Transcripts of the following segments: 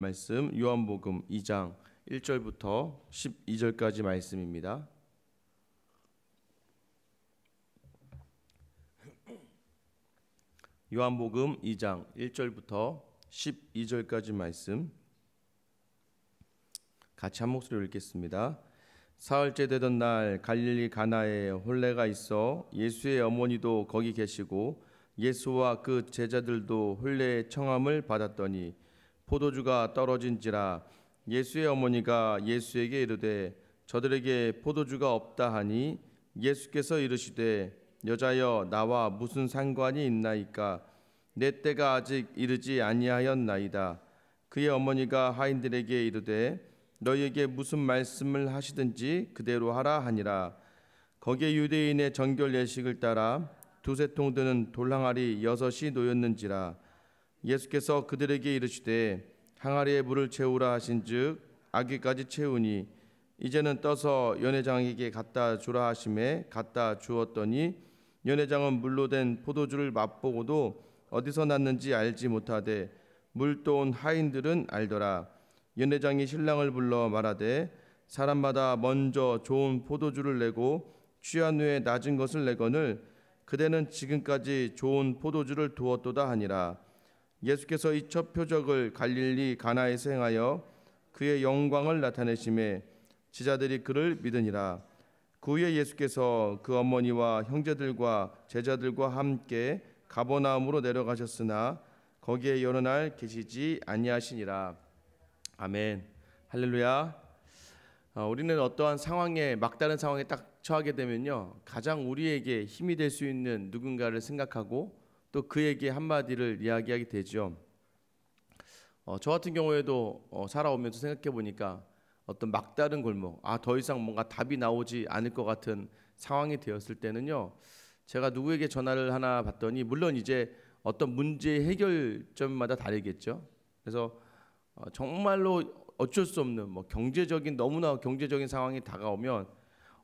말씀 요한복음 2장 1절부터 12절까지 말씀입니다. 요한복음 2장 1절부터 12절까지 말씀 같이 한 목소리로 읽겠습니다. 사흘째 되던 날 갈릴리 가나에 혼례가 있어 예수의 어머니도 거기 계시고 예수와 그 제자들도 혼례의 청함을 받았더니 포도주가 떨어진지라 예수의 어머니가 예수에게 이르되 저들에게 포도주가 없다 하니 예수께서 이르시되 여자여 나와 무슨 상관이 있나이까 내 때가 아직 이르지 아니하였나이다. 그의 어머니가 하인들에게 이르되 너희에게 무슨 말씀을 하시든지 그대로 하라 하니라. 거기에 유대인의 정결 예식을 따라 두세 통 드는 돌항아리 6이 놓였는지라. 예수께서 그들에게 이르시되 항아리에 물을 채우라 하신즉 아귀까지 채우니 이제는 떠서 연회장에게 갖다 주라 하심에 갖다 주었더니 연회장은 물로 된 포도주를 맛보고도 어디서 났는지 알지 못하되 물 떠온 하인들은 알더라. 연회장이 신랑을 불러 말하되 사람마다 먼저 좋은 포도주를 내고 취한 후에 낮은 것을 내거늘 그대는 지금까지 좋은 포도주를 두었도다 하니라. 예수께서 이 첫 표적을 갈릴리 가나에서 행하여 그의 영광을 나타내심에 제자들이 그를 믿으니라. 그 후에 예수께서 그 어머니와 형제들과 제자들과 함께 가버나움으로 내려가셨으나 거기에 여러 날 계시지 아니하시니라. 아멘. 할렐루야. 우리는 어떠한 상황에 막다른 상황에 딱 처하게 되면요 가장 우리에게 힘이 될 수 있는 누군가를 생각하고 또 그에게 한마디를 이야기하게 되죠. 저 같은 경우에도 살아오면서 생각해 보니까 어떤 막다른 골목, 더 이상 뭔가 답이 나오지 않을 것 같은 상황이 되었을 때는요 제가 누구에게 전화를 하나 받더니 물론 이제 어떤 문제의 해결점마다 다르겠죠. 그래서 정말로 어쩔 수 없는 너무나 경제적인 상황이 다가오면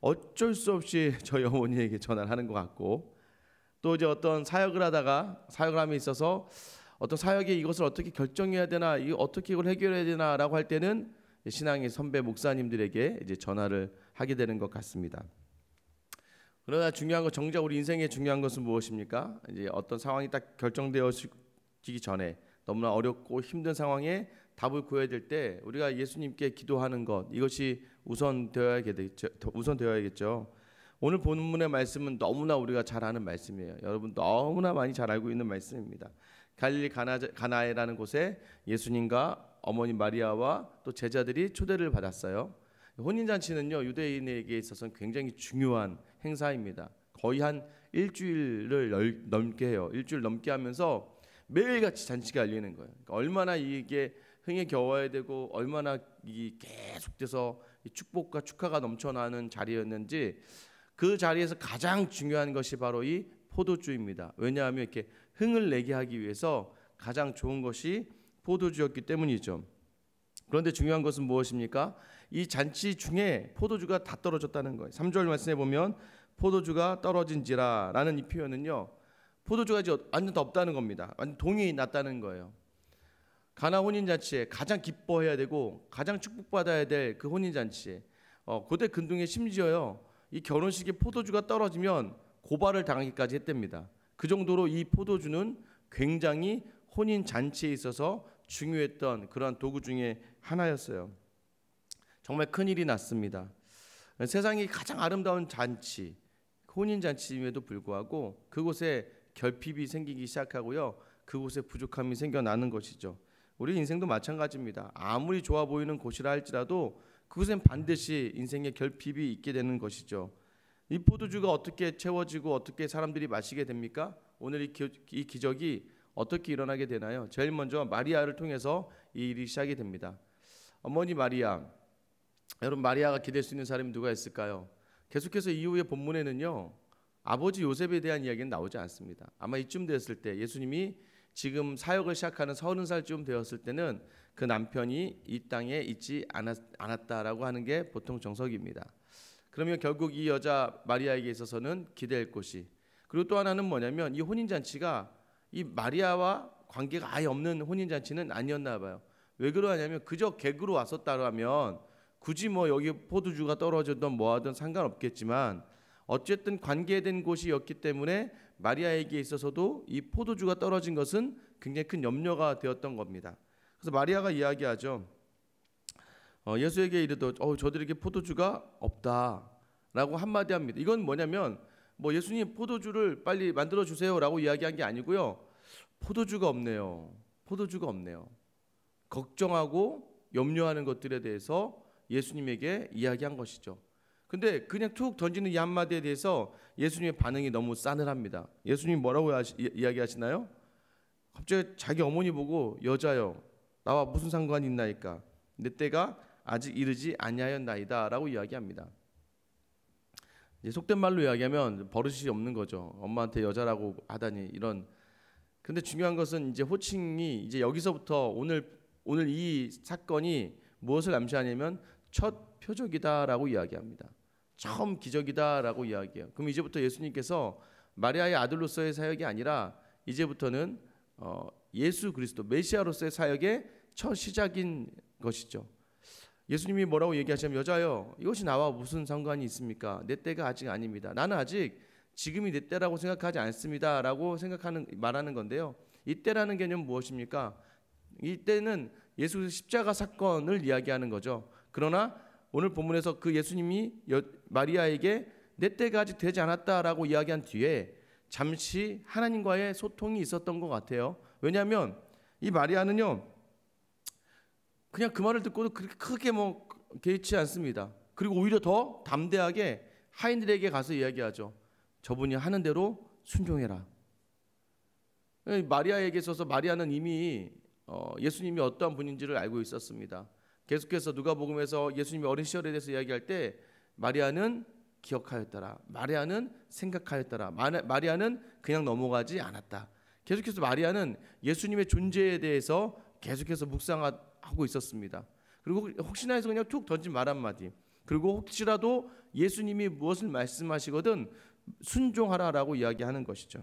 어쩔 수 없이 저희 어머니에게 전화를 하는 것 같고, 또 이제 어떤 사역을 하다가 사역함에 있어서 어떤 사역에 이것을 어떻게 결정해야 되나, 어떻게 이걸 해결해야 되나라고 할 때는 신앙의 선배 목사님들에게 이제 전화를 하게 되는 것 같습니다. 그러나 중요한 것, 정작 우리 인생의 중요한 것은 무엇입니까? 이제 어떤 상황이 딱 결정되어지기 전에 너무나 어렵고 힘든 상황에 답을 구해야 될 때 우리가 예수님께 기도하는 것, 이것이 우선되어야겠죠. 오늘 본문의 말씀은 너무나 우리가 잘 아는 말씀이에요. 여러분 너무나 많이 잘 알고 있는 말씀입니다. 갈릴리 가나에라는 곳에 예수님과 어머니 마리아와 또 제자들이 초대를 받았어요. 혼인잔치는요 유대인에게 있어서는 굉장히 중요한 행사입니다. 거의 한 일주일을 넘게 해요. 일주일 넘게 하면서 매일같이 잔치가 열리는 거예요. 그러니까 얼마나 이게 흥에 겨워야 되고 얼마나 이 계속돼서 축복과 축하가 넘쳐나는 자리였는지, 그 자리에서 가장 중요한 것이 바로 이 포도주입니다. 왜냐하면 이렇게 흥을 내게 하기 위해서 가장 좋은 것이 포도주였기 때문이죠. 그런데 중요한 것은 무엇입니까? 이 잔치 중에 포도주가 다 떨어졌다는 거예요. 3절 말씀에 보면 포도주가 떨어진지라 라는 이 표현은요 포도주가 이제 완전 없다는 겁니다. 완전 동이 났다는 거예요. 가나 혼인잔치에 가장 기뻐해야 되고 가장 축복받아야 될 그 혼인잔치에 고대 근동에 심지어요 이 결혼식에 포도주가 떨어지면 고발을 당하기까지 했답니다. 그 정도로 이 포도주는 굉장히 혼인잔치에 있어서 중요했던 그러한 도구 중에 하나였어요. 정말 큰일이 났습니다. 세상이 가장 아름다운 잔치, 혼인잔치임에도 불구하고 그곳에 결핍이 생기기 시작하고요 그곳에 부족함이 생겨나는 것이죠. 우리 인생도 마찬가지입니다. 아무리 좋아 보이는 곳이라 할지라도 그곳엔 반드시 인생의 결핍이 있게 되는 것이죠. 이 포도주가 어떻게 채워지고 어떻게 사람들이 마시게 됩니까? 오늘 이 기적이 어떻게 일어나게 되나요? 제일 먼저 마리아를 통해서 이 일이 시작이 됩니다. 어머니 마리아, 여러분 마리아가 기댈 수 있는 사람이 누가 있을까요? 계속해서 이후의 본문에는요 아버지 요셉에 대한 이야기는 나오지 않습니다. 아마 이쯤 됐을 때 예수님이 지금 사역을 시작하는 30살쯤 되었을 때는 그 남편이 이 땅에 있지 않았다라고 하는 게 보통 정석입니다. 그러면 결국 이 여자 마리아에게 있어서는 기댈 곳이, 그리고 또 하나는 뭐냐면 이 혼인잔치가 이 마리아와 관계가 아예 없는 혼인잔치는 아니었나 봐요. 왜 그러냐면 그저 개그로 왔었다면 굳이 뭐 여기 포도주가 떨어지든 뭐하든 상관없겠지만 어쨌든 관계된 곳이었기 때문에 마리아에게 있어서도 이 포도주가 떨어진 것은 굉장히 큰 염려가 되었던 겁니다. 그래서 마리아가 이야기하죠. 예수에게 이르되 저들에게 포도주가 없다라고 한마디 합니다. 이건 뭐냐면 뭐 예수님 포도주를 빨리 만들어 주세요라고 이야기한 게 아니고요. 포도주가 없네요. 포도주가 없네요. 걱정하고 염려하는 것들에 대해서 예수님에게 이야기한 것이죠. 근데 그냥 툭 던지는 이 한마디에 대해서 예수님의 반응이 너무 싸늘합니다. 예수님 뭐라고 이야기하시나요? 갑자기 자기 어머니 보고 여자여 나와 무슨 상관이 있나이까 내 때가 아직 이르지 아니하였나이다 라고 이야기합니다. 속된 말로 이야기하면 버릇이 없는 거죠. 엄마한테 여자라고 하다니 이런. 근데 중요한 것은 이제 호칭이 이제 여기서부터 오늘 이 사건이 무엇을 암시하냐면 첫 표적이다라고 이야기합니다. 처음 기적이다라고 이야기해요. 그럼 이제부터 예수님께서 마리아의 아들로서의 사역이 아니라 이제부터는 예수 그리스도 메시아로서의 사역의 첫 시작인 것이죠. 예수님이 뭐라고 얘기하시냐면 여자여 이것이 나와 무슨 상관이 있습니까? 내 때가 아직 아닙니다. 나는 아직 지금이 내 때라고 생각하지 않습니다 라고 말하는 건데요. 이 때라는 개념은 무엇입니까? 이 때는 예수 그리스도 십자가 사건을 이야기하는 거죠. 그러나 오늘 본문에서 그 예수님이 마리아에게 내 때가 아직 되지 않았다라고 이야기한 뒤에 잠시 하나님과의 소통이 있었던 것 같아요. 왜냐하면 이 마리아는요 그냥 그 말을 듣고도 그렇게 크게 뭐 개의치 않습니다. 그리고 오히려 더 담대하게 하인들에게 가서 이야기하죠. 저분이 하는 대로 순종해라. 마리아에게 있어서 마리아는 이미 예수님이 어떠한 분인지를 알고 있었습니다. 계속해서 누가복음에서 예수님이 어린 시절에 대해서 이야기할 때 마리아는 기억하였더라. 마리아는 생각하였더라. 마리아는 그냥 넘어가지 않았다. 계속해서 마리아는 예수님의 존재에 대해서 계속해서 묵상하고 있었습니다. 그리고 혹시나 해서 그냥 툭 던진 말 한마디. 그리고 혹시라도 예수님이 무엇을 말씀하시거든 순종하라라고 이야기하는 것이죠.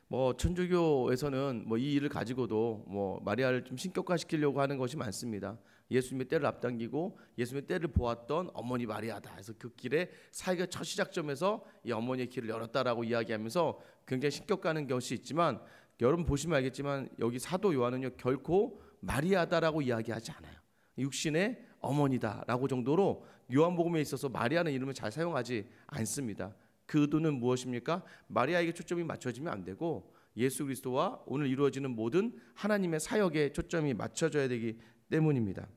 뭐 천주교에서는 뭐 이 일을 가지고도 뭐 마리아를 좀 신격화시키려고 하는 것이 많습니다. 예수님의 때를 앞당기고 예수님의 때를 보았던 어머니 마리아다. 그래서 그 길에 사역의 첫 시작점에서 이 어머니의 길을 열었다라고 이야기하면서 굉장히 신격화하는 것이 있지만 여러분 보시면 알겠지만 여기 사도 요한은요 결코 마리아다라고 이야기하지 않아요. 육신의 어머니다라고 정도로 요한복음에 있어서 마리아는 이름을 잘 사용하지 않습니다. 그 의도는 무엇입니까? 마리아에게 초점이 맞춰지면 안 되고 예수 그리스도와 오늘 이루어지는 모든 하나님의 사역에 초점이 맞춰져야 되기 때문입니다.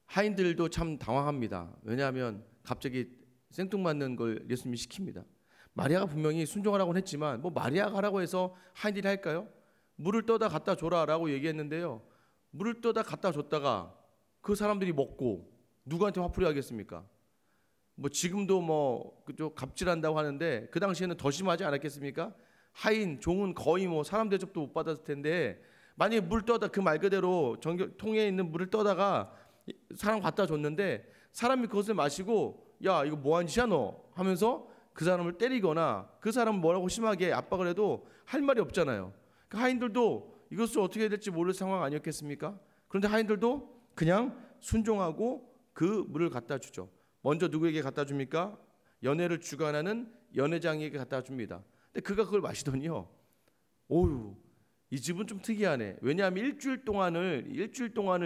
하인들도 참 당황합니다. 왜냐하면 갑자기 생뚱맞는 걸 예수님이 시킵니다. 마리아가 분명히 순종하라고는 했지만 뭐 마리아가 하라고 해서 하인들이 할까요? 물을 떠다 갖다 줘라라고 얘기했는데요. 물을 떠다 갖다 줬다가 그 사람들이 먹고 누구한테 화풀이 하겠습니까? 뭐 지금도 뭐 그쪽 갑질한다고 하는데 그 당시에는 더 심하지 않았겠습니까? 하인, 종은 거의 뭐 사람 대접도 못 받았을 텐데 만약에 물 떠다 그 말 그대로 통에 있는 물을 떠다가 사람 갖다 줬는데 사람이 그것을 마시고 야 이거 뭐하는 짓이야 너 하면서 그 사람을 때리거나 그 사람을 뭐라고 심하게 압박을 해도 할 말이 없잖아요. 그 하인들도 이것을 어떻게 해야 될지 모를 상황 아니었겠습니까? 그런데 하인들도 그냥 순종하고 그 물을 갖다 주죠. 먼저 누구에게 갖다 줍니까? 연회를 주관하는 연회장에게 갖다 줍니다. 근데 그가 그걸 마시더니요. 오유, 이 집은 좀 특이하네. 왜냐하면 일주일 동안을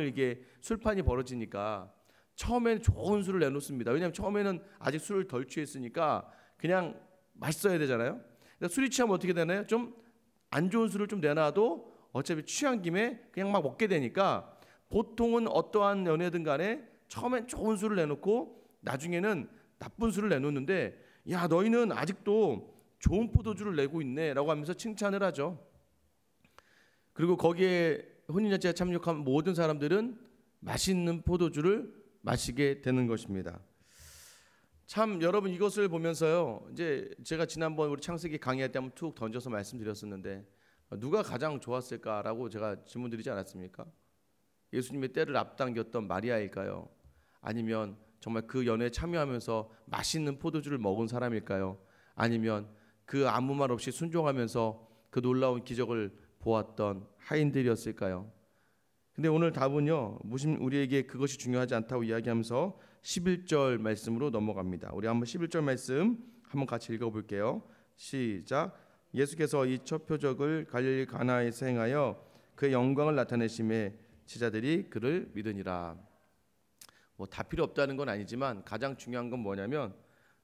이게 술판이 벌어지니까 처음에는 좋은 술을 내놓습니다. 왜냐하면 처음에는 아직 술을 덜 취했으니까 그냥 맛있어야 되잖아요. 그러니까 술이 취하면 어떻게 되나요? 좀 안 좋은 술을 좀 내놔도 어차피 취한 김에 그냥 막 먹게 되니까 보통은 어떠한 연회든 간에 처음엔 좋은 술을 내놓고 나중에는 나쁜 술을 내놓는데 야 너희는 아직도 좋은 포도주를 내고 있네 라고 하면서 칭찬을 하죠. 그리고 거기에 혼인잔치에 참여한 모든 사람들은 맛있는 포도주를 마시게 되는 것입니다. 참 여러분 이것을 보면서요 이제 제가 지난번 우리 창세기 강의할 때 한번 툭 던져서 말씀드렸었는데 누가 가장 좋았을까라고 제가 질문드리지 않았습니까? 예수님의 때를 앞당겼던 마리아일까요? 아니면 정말 그 연회에 참여하면서 맛있는 포도주를 먹은 사람일까요? 아니면 그 아무 말 없이 순종하면서 그 놀라운 기적을 보았던 하인들이었을까요? 근데 오늘 답은요, 우리에게 그것이 중요하지 않다고 이야기하면서 11절 말씀으로 넘어갑니다. 우리 한번 11절 말씀 한번 같이 읽어볼게요. 시작. 예수께서 이 첫 표적을 갈릴리 가나에서 행하여 그의 영광을 나타내심에 제자들이 그를 믿으니라. 뭐 다 필요 없다는 건 아니지만 가장 중요한 건 뭐냐면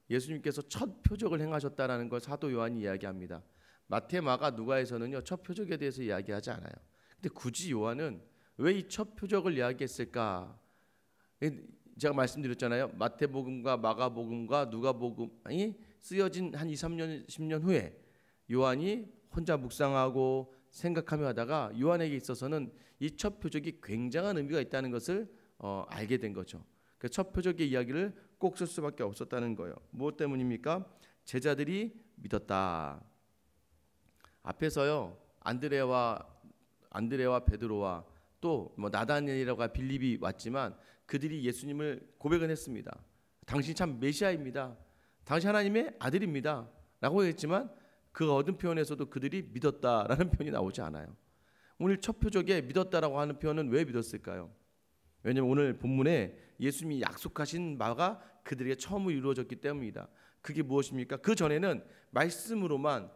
예수님께서 첫 표적을 행하셨다라는 걸 사도 요한이 이야기합니다. 마태, 마가, 누가에서는요 첫 표적에 대해서 이야기하지 않아요. 근데 굳이 요한은 왜 이 첫 표적을 이야기했을까? 제가 말씀드렸잖아요. 마태복음과 마가복음과 누가복음이 쓰여진 한 2, 3년, 10년 후에 요한이 혼자 묵상하고 생각하며 하다가 요한에게 있어서는 이 첫 표적이 굉장한 의미가 있다는 것을 알게 된 거죠. 그 첫 표적의 이야기를 꼭 쓸 수밖에 없었다는 거예요. 무엇 때문입니까? 제자들이 믿었다. 앞에서요 안드레와 베드로와 또 나다니엘과 빌립이 왔지만 그들이 예수님을 고백은 했습니다. 당신 참 메시아입니다. 당신 하나님의 아들입니다. 라고 했지만 그 얻은 표현에서도 그들이 믿었다라는 표현이 나오지 않아요. 오늘 첫 표적에 믿었다라고 하는 표현은 왜 믿었을까요? 왜냐하면 오늘 본문에 예수님이 약속하신 바가 그들에게 처음으로 이루어졌기 때문이다. 그게 무엇입니까? 그 전에는 말씀으로만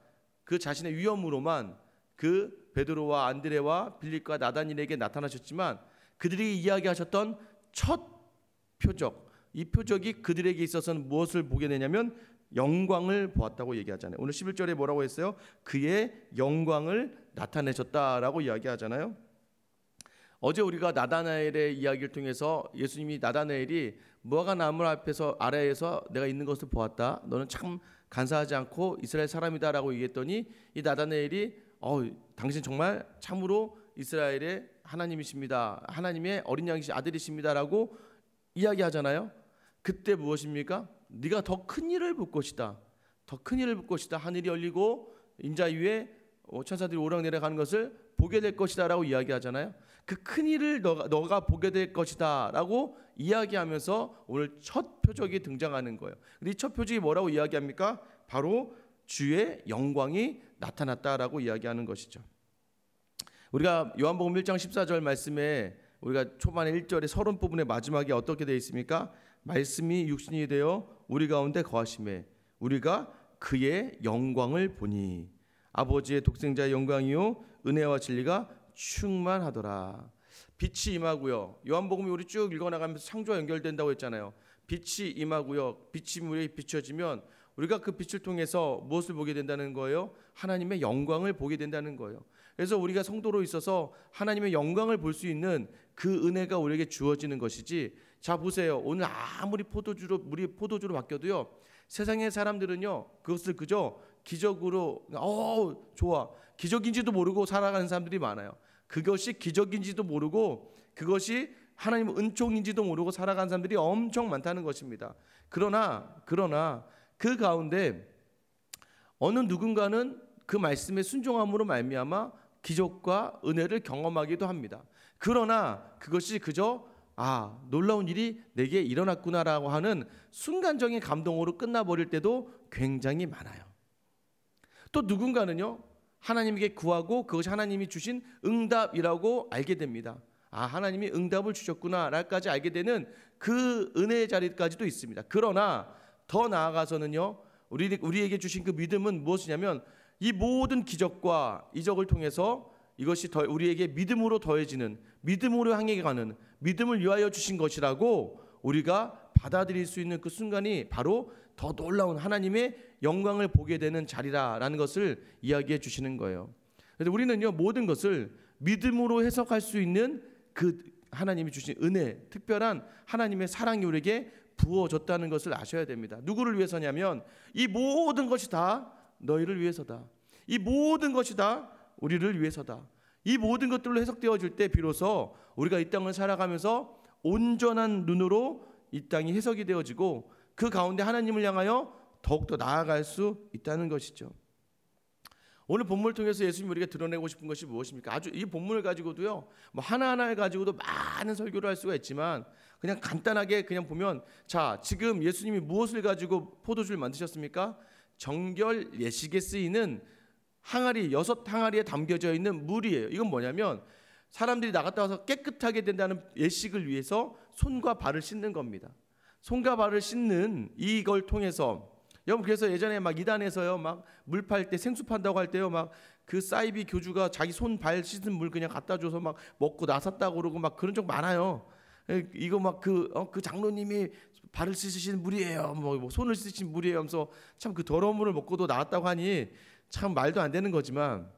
그 자신의 위엄으로만 그 베드로와 안드레와 빌립과 나다니엘에게 나타나셨지만 그들이 이야기하셨던 첫 표적, 이 표적이 그들에게 있어서는 무엇을 보게 되냐면 영광을 보았다고 얘기하잖아요. 오늘 11절에 뭐라고 했어요? 그의 영광을 나타내셨다라고 이야기하잖아요. 어제 우리가 나다나엘의 이야기를 통해서 예수님이 나다나엘이 무화과 나무 앞에서 아래에서 내가 있는 것을 보았다. 너는 참 간사하지 않고 이스라엘 사람이다라고 얘기했더니 이 나다나엘이 당신 정말 참으로 이스라엘의 하나님이십니다. 하나님의 어린 양이신 아들이십니다라고 이야기하잖아요. 그때 무엇입니까? 네가 더 큰 일을 볼 것이다. 더 큰 일을 볼 것이다. 하늘이 열리고 인자 위에 천사들이 오락내려가는 것을 보게 될 것이다라고 이야기하잖아요. 그 큰 일을 너가 보게 될 것이다라고 이야기하면서 오늘 첫 표적이 등장하는 거예요. 근데 이 첫 표적이 뭐라고 이야기합니까? 바로 주의 영광이 나타났다라고 이야기하는 것이죠. 우리가 요한복음 1장 14절 말씀에 우리가 초반에 1절의 서론 부분의 마지막에 어떻게 되어 있습니까? 말씀이 육신이 되어 우리 가운데 거하심에 우리가 그의 영광을 보니 아버지의 독생자의 영광이요 은혜와 진리가 충만하더라. 빛이 임하고요. 요한복음이 우리 쭉 읽어나가면서 창조와 연결된다고 했잖아요. 빛이 임하고요. 빛이 우리에게 비춰지면 우리가 그 빛을 통해서 무엇을 보게 된다는 거예요? 하나님의 영광을 보게 된다는 거예요. 그래서 우리가 성도로 있어서 하나님의 영광을 볼 수 있는 그 은혜가 우리에게 주어지는 것이지. 자 보세요. 오늘 아무리 물이 포도주로 바뀌어도요. 세상의 사람들은요. 그것을 그저 기적으로 좋아. 기적인지도 모르고 살아가는 사람들이 많아요. 그것이 기적인지도 모르고 그것이 하나님의 은총인지도 모르고 살아가는 사람들이 엄청 많다는 것입니다. 그러나 그 가운데 어느 누군가는 그 말씀의 순종함으로 말미암아 기적과 은혜를 경험하기도 합니다. 그러나 그것이 그저 놀라운 일이 내게 일어났구나라고 하는 순간적인 감동으로 끝나버릴 때도 굉장히 많아요. 또 누군가는요 하나님께 구하고 그것이 하나님이 주신 응답이라고 알게 됩니다. 하나님이 응답을 주셨구나라까지 알게 되는 그 은혜의 자리까지도 있습니다. 그러나 더 나아가서는요 우리에게 주신 그 믿음은 무엇이냐면 이 모든 기적과 이적을 통해서 이것이 우리에게 믿음으로 더해지는, 믿음으로 향해 가는, 믿음을 위하여 주신 것이라고 우리가 받아들일 수 있는 그 순간이 바로 더 놀라운 하나님의 영광을 보게 되는 자리라는 것을 이야기해 주시는 거예요. 그래서 우리는요 모든 것을 믿음으로 해석할 수 있는 그 하나님이 주신 은혜, 특별한 하나님의 사랑이 우리에게 부어졌다는 것을 아셔야 됩니다. 누구를 위해서냐면 이 모든 것이 다 너희를 위해서다. 이 모든 것이 다 우리를 위해서다. 이 모든 것들로 해석되어질 때 비로소 우리가 이 땅을 살아가면서 온전한 눈으로 이 땅이 해석이 되어지고 그 가운데 하나님을 향하여 더욱더 나아갈 수 있다는 것이죠. 오늘 본문을 통해서 예수님이 우리가 드러내고 싶은 것이 무엇입니까? 아주 이 본문을 가지고도요 하나하나를 가지고도 많은 설교를 할 수가 있지만 그냥 간단하게 그냥 보면 지금 예수님이 무엇을 가지고 포도주를 만드셨습니까? 정결 예식에 쓰이는 항아리, 6 항아리에 담겨져 있는 물이에요. 이건 뭐냐면 사람들이 나갔다 와서 깨끗하게 된다는 예식을 위해서 손과 발을 씻는 겁니다. 손과 발을 씻는 이걸 통해서 여러분, 그래서 예전에 막 이단에서요, 막 물 팔 때, 생수 판다고 할 때요, 막 그 사이비 교주가 자기 손 발 씻은 물 그냥 갖다 줘서 막 먹고 나섰다고 그러고 막 그런 적 많아요. 이거 막 그 장로님이 발을 씻으신 물이에요, 뭐 손을 씻으신 물이에요 하면서 참 그 더러운 물을 먹고도 나왔다고 하니 참 말도 안 되는 거지만,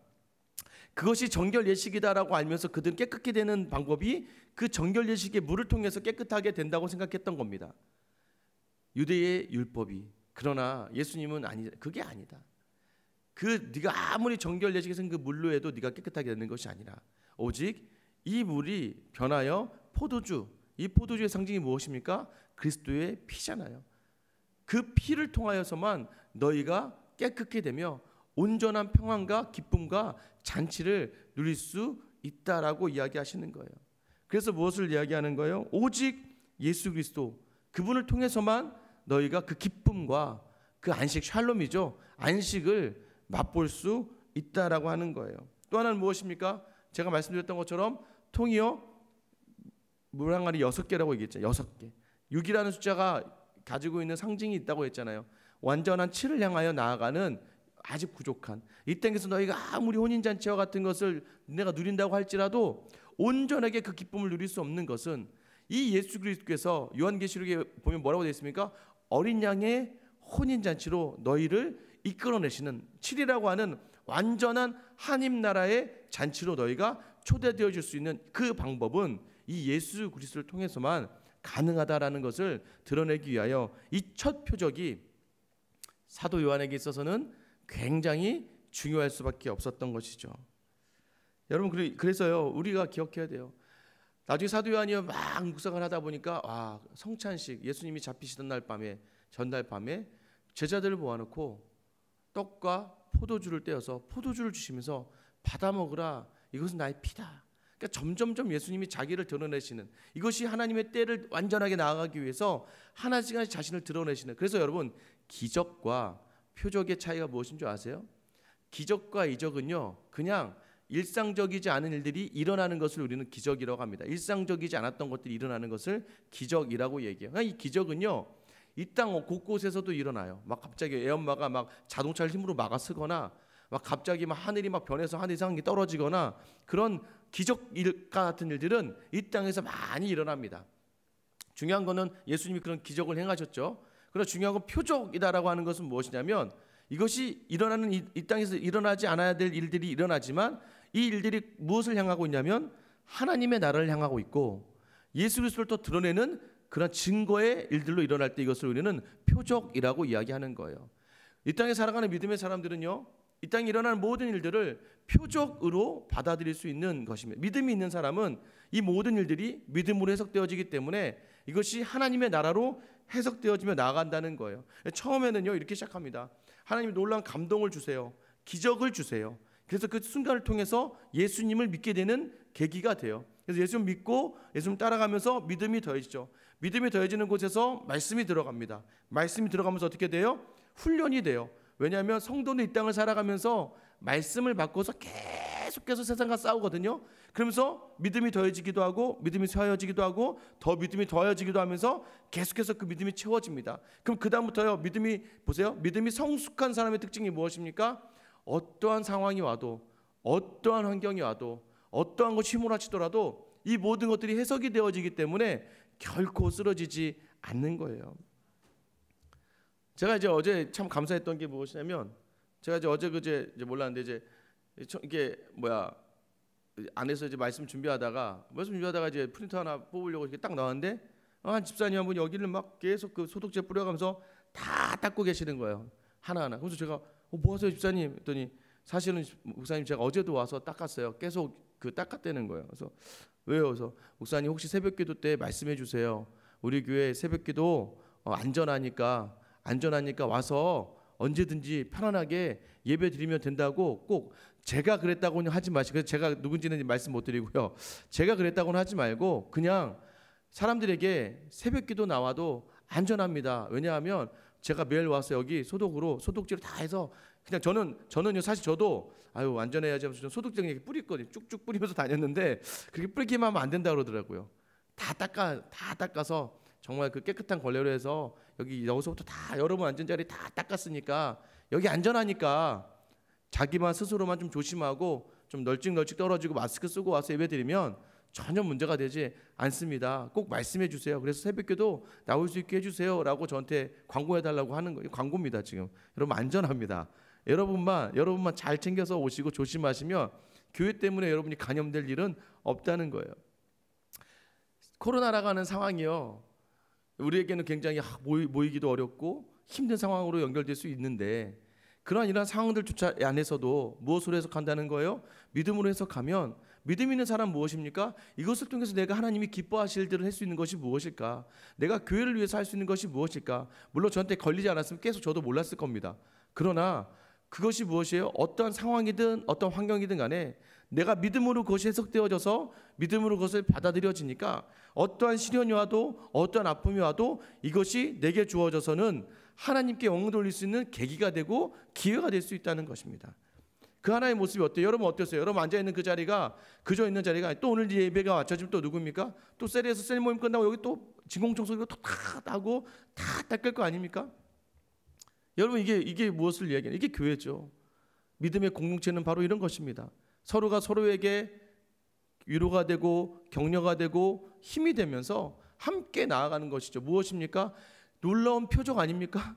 그것이 정결 예식이다라고 알면서 그들은 깨끗게 되는 방법이 그 정결 예식의 물을 통해서 깨끗하게 된다고 생각했던 겁니다. 유대의 율법이. 그러나 예수님은 그게 아니다. 네가 아무리 정결 예식에 쓴 그 물로 해도 네가 깨끗하게 되는 것이 아니라 오직 이 물이 변하여 포도주, 이 포도주의 상징이 무엇입니까? 그리스도의 피잖아요. 그 피를 통하여서만 너희가 깨끗게 되며 온전한 평안과 기쁨과 잔치를 누릴 수 있다라고 이야기하시는 거예요. 그래서 무엇을 이야기하는 거예요? 오직 예수 그리스도, 그분을 통해서만 너희가 그 기쁨과 그 안식, 샬롬이죠, 안식을 맛볼 수 있다라고 하는 거예요. 또 하나는 무엇입니까? 제가 말씀드렸던 것처럼 통이요, 물 항아리 6개라고 얘기했죠. 6개. 6이라는 숫자가 가지고 있는 상징이 있다고 했잖아요. 완전한 7을 향하여 나아가는 아직 부족한, 이 땅에서 너희가 아무리 혼인잔치와 같은 것을 내가 누린다고 할지라도 온전하게 그 기쁨을 누릴 수 없는 것은 이 예수 그리스도께서 요한계시록에 보면 뭐라고 되어 있습니까? 어린 양의 혼인잔치로 너희를 이끌어내시는 7이라고 하는 완전한 하나님 나라의 잔치로 너희가 초대되어 줄 수 있는 그 방법은 이 예수 그리스도를 통해서만 가능하다라는 것을 드러내기 위하여 이 첫 표적이 사도 요한에게 있어서는 굉장히 중요할 수밖에 없었던 것이죠. 여러분, 그래서요, 우리가 기억해야 돼요. 나중에 사도 요한이 막 묵상을 하다 보니까 성찬식, 예수님이 잡히시던 날 밤에, 전날 밤에 제자들을 모아놓고 떡과 포도주를 떼어서 포도주를 주시면서 받아 먹으라, 이것은 나의 피다. 그러니까 점점점 예수님이 자기를 드러내시는, 이것이 하나님의 때를 완전하게 나아가기 위해서 하나씩 자신을 드러내시는. 그래서 여러분, 기적과 표적의 차이가 무엇인 줄 아세요? 기적과 이적은요, 그냥 일상적이지 않은 일들이 일어나는 것을 우리는 기적이라고 합니다. 일상적이지 않았던 것들이 일어나는 것을 기적이라고 얘기해요. 그러니까 이 기적은요, 이 땅 곳곳에서도 일어나요. 막 갑자기 애엄마가 막 자동차를 힘으로 막아 쓰거나, 막 갑자기 막 하늘이 막 변해서 하늘 이상한 게 떨어지거나, 그런 기적 같은 일들은 이 땅에서 많이 일어납니다. 중요한 거는 예수님이 그런 기적을 행하셨죠. 그러나 중요한 건 표적이다라고 하는 것은 무엇이냐면, 이것이 일어나는 이 땅에서 일어나지 않아야 될 일들이 일어나지만 이 일들이 무엇을 향하고 있냐면 하나님의 나라를 향하고 있고 예수 그리스도를 또 드러내는 그런 증거의 일들로 일어날 때 이것을 우리는 표적이라고 이야기하는 거예요. 이 땅에 살아가는 믿음의 사람들은요, 이 땅에 일어나는 모든 일들을 표적으로 받아들일 수 있는 것입니다. 믿음이 있는 사람은 이 모든 일들이 믿음으로 해석되어지기 때문에 이것이 하나님의 나라로 해석되어지며 나아간다는 거예요. 처음에는요, 이렇게 시작합니다. 하나님이 놀라운 감동을 주세요. 기적을 주세요. 그래서 그 순간을 통해서 예수님을 믿게 되는 계기가 돼요. 그래서 예수님 믿고 예수님 따라가면서 믿음이 더해지죠. 믿음이 더해지는 곳에서 말씀이 들어갑니다. 말씀이 들어가면서 어떻게 돼요? 훈련이 돼요. 왜냐하면 성도는 이 땅을 살아가면서 말씀을 받고서 계속해서 세상과 싸우거든요. 그러면서 믿음이 더해지기도 하고 믿음이 쇠하여지기도 하고 더 믿음이 더해지기도 하면서 계속해서 그 믿음이 채워집니다. 그럼 그 다음부터요, 믿음이, 보세요, 믿음이 성숙한 사람의 특징이 무엇입니까? 어떠한 상황이 와도, 어떠한 환경이 와도, 어떠한 것이 휘몰아치더라도 이 모든 것들이 해석이 되어지기 때문에 결코 쓰러지지 않는 거예요. 제가 이제 어제 참 감사했던 게 무엇이냐면, 제가 이제 어제 그제 몰랐는데 이게 안에서 이제 말씀 준비하다가 이제 프린터 하나 뽑으려고 이렇게 딱 나왔는데 한 집사님 한 분이 여기를 막 계속 그 소독제 뿌려가면서 다 닦고 계시는 거예요, 하나하나. 그래서 제가 뭐 하세요 집사님 했더니, 사실은 목사님 제가 어제도 와서 닦았어요. 계속 그 닦았다는 거예요. 그래서 왜요? 그래서 목사님 혹시 새벽기도 때 말씀해 주세요. 우리 교회 새벽기도 안전하니까 와서 언제든지 편안하게 예배 드리면 된다고, 꼭 제가 그랬다고는 하지 마시고, 제가 누군지는 말씀 못 드리고요, 제가 그랬다고는 하지 말고 그냥 사람들에게 새벽기도 나와도 안전합니다. 왜냐하면 제가 매일 와서 여기 소독제를 다 해서 그냥 저는요 사실 저도 안전해야지 하면서 소독제 이렇게 뿌리거든요. 쭉쭉 뿌리면서 다녔는데 그렇게 뿌리기만 하면 안 된다 그러더라고요. 다 닦아서 정말 그 깨끗한 걸레로 해서 여기서부터 다 여러분 앉은 자리 다 닦았으니까 여기 안전하니까 자기만 스스로만 좀 조심하고 좀 널찍널찍 떨어지고 마스크 쓰고 와서 예배드리면 전혀 문제가 되지 않습니다. 꼭 말씀해 주세요. 그래서 새벽기도 나올 수 있게 해주세요라고 저한테 광고해달라고 하는 거예요. 광고입니다. 지금 여러분 안전합니다. 여러분만 잘 챙겨서 오시고 조심하시면 교회 때문에 여러분이 감염될 일은 없다는 거예요. 코로나라고 하는 상황이요, 우리에게는 굉장히 모이기도 어렵고 힘든 상황으로 연결될 수 있는데 이러한 상황들조차 안에서도 무엇으로 해석한다는 거예요? 믿음으로 해석하면 믿음 있는 사람 무엇입니까? 이것을 통해서 내가 하나님이 기뻐하실 일들을 할 수 있는 것이 무엇일까? 내가 교회를 위해서 할 수 있는 것이 무엇일까? 물론 저한테 걸리지 않았으면 계속 저도 몰랐을 겁니다. 그러나 그것이 무엇이에요? 어떠한 상황이든 어떤 환경이든 간에 내가 믿음으로 그것이 해석되어져서 믿음으로 그것을 받아들여지니까 어떠한 시련이 와도 어떠한 아픔이 와도 이것이 내게 주어져서는 하나님께 영광 돌릴 수 있는 계기가 되고 기회가 될 수 있다는 것입니다. 그 하나의 모습이 어때요? 여러분 어떠세요? 여러분 앉아있는 그 자리가 그저 있는 자리가 또 오늘 예배가 맞춰지면 또 누굽니까? 또 셀에서 셀 모임 끝나고 여기 또 진공청소기로 다 하고 다 닦을 거 아닙니까? 여러분 이게 무엇을 이야기하냐? 이게 교회죠. 믿음의 공동체는 바로 이런 것입니다. 서로가 서로에게 위로가 되고 격려가 되고 힘이 되면서 함께 나아가는 것이죠. 무엇입니까? 놀라운 표적 아닙니까?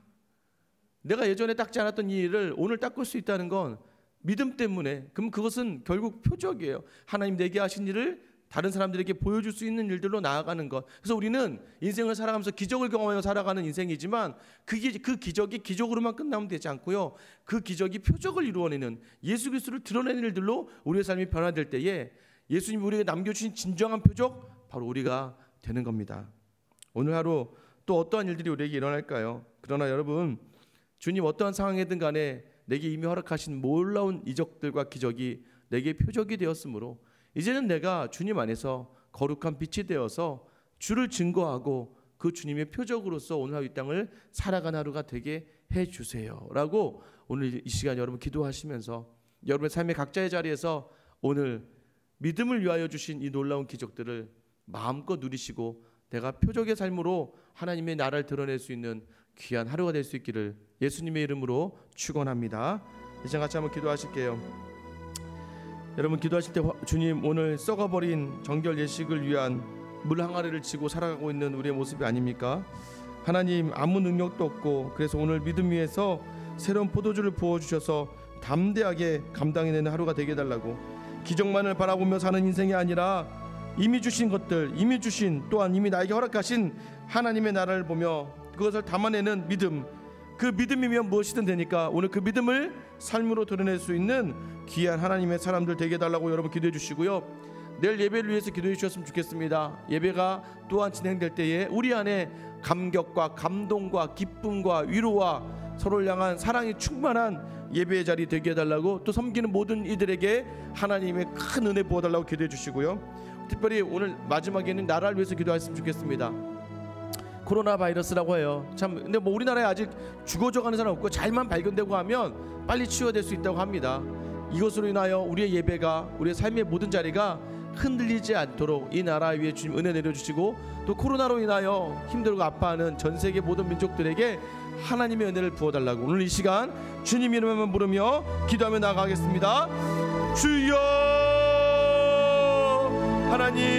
내가 예전에 닦지 않았던 이 일을 오늘 닦을 수 있다는 건 믿음 때문에, 그럼 그것은 결국 표적이에요. 하나님 내게 하신 일을 다른 사람들에게 보여줄 수 있는 일들로 나아가는 것. 그래서 우리는 인생을 살아가면서 기적을 경험하며 살아가는 인생이지만 그 기적이 기적으로만 끝나면 되지 않고요, 그 기적이 표적을 이루어내는 예수 그리스도를 드러내는 일들로 우리의 삶이 변화될 때에 예수님이 우리에게 남겨주신 진정한 표적, 바로 우리가 되는 겁니다. 오늘 하루 또 어떠한 일들이 우리에게 일어날까요? 그러나 여러분, 주님 어떠한 상황이든 간에 내게 이미 허락하신 놀라운 이적들과 기적이 내게 표적이 되었으므로 이제는 내가 주님 안에서 거룩한 빛이 되어서 주를 증거하고 그 주님의 표적으로서 오늘 이 땅을 살아가는 하루가 되게 해주세요 라고 오늘 이 시간 여러분 기도하시면서 여러분의 삶의 각자의 자리에서 오늘 믿음을 위하여 주신 이 놀라운 기적들을 마음껏 누리시고 내가 표적의 삶으로 하나님의 나라를 드러낼 수 있는 귀한 하루가 될 수 있기를 예수님의 이름으로 축원합니다. 이제 같이 한번 기도하실게요. 여러분 기도하실 때 주님 오늘 썩어버린 정결 예식을 위한 물 항아리를 지고 살아가고 있는 우리의 모습이 아닙니까? 하나님 아무 능력도 없고 그래서 오늘 믿음 위에서 새로운 포도주를 부어주셔서 담대하게 감당해내는 하루가 되게 해달라고, 기적만을 바라보며 사는 인생이 아니라 이미 주신 것들, 이미 주신 또한 이미 나에게 허락하신 하나님의 나라를 보며 그것을 담아내는 믿음, 그 믿음이면 무엇이든 되니까 오늘 그 믿음을 삶으로 드러낼 수 있는 귀한 하나님의 사람들 되게 해달라고 여러분 기도해 주시고요. 내일 예배를 위해서 기도해 주셨으면 좋겠습니다. 예배가 또한 진행될 때에 우리 안에 감격과 감동과 기쁨과 위로와 서로를 향한 사랑이 충만한 예배의 자리 되게 해달라고, 또 섬기는 모든 이들에게 하나님의 큰 은혜 부어달라고 기도해 주시고요. 특별히 오늘 마지막에는 나라를 위해서 기도했으면 좋겠습니다. 코로나 바이러스라고 해요. 참 근데 뭐 우리나라에 아직 죽어져가는 사람 없고 잘만 발견되고 하면 빨리 치유될 수 있다고 합니다. 이것으로 인하여 우리의 예배가, 우리의 삶의 모든 자리가 흔들리지 않도록 이 나라 위에 주님 은혜 내려주시고, 또 코로나로 인하여 힘들고 아파하는 전 세계 모든 민족들에게 하나님의 은혜를 부어달라고 오늘 이 시간 주님 이름만 부르며 기도하며 나아가겠습니다. 주여 하나님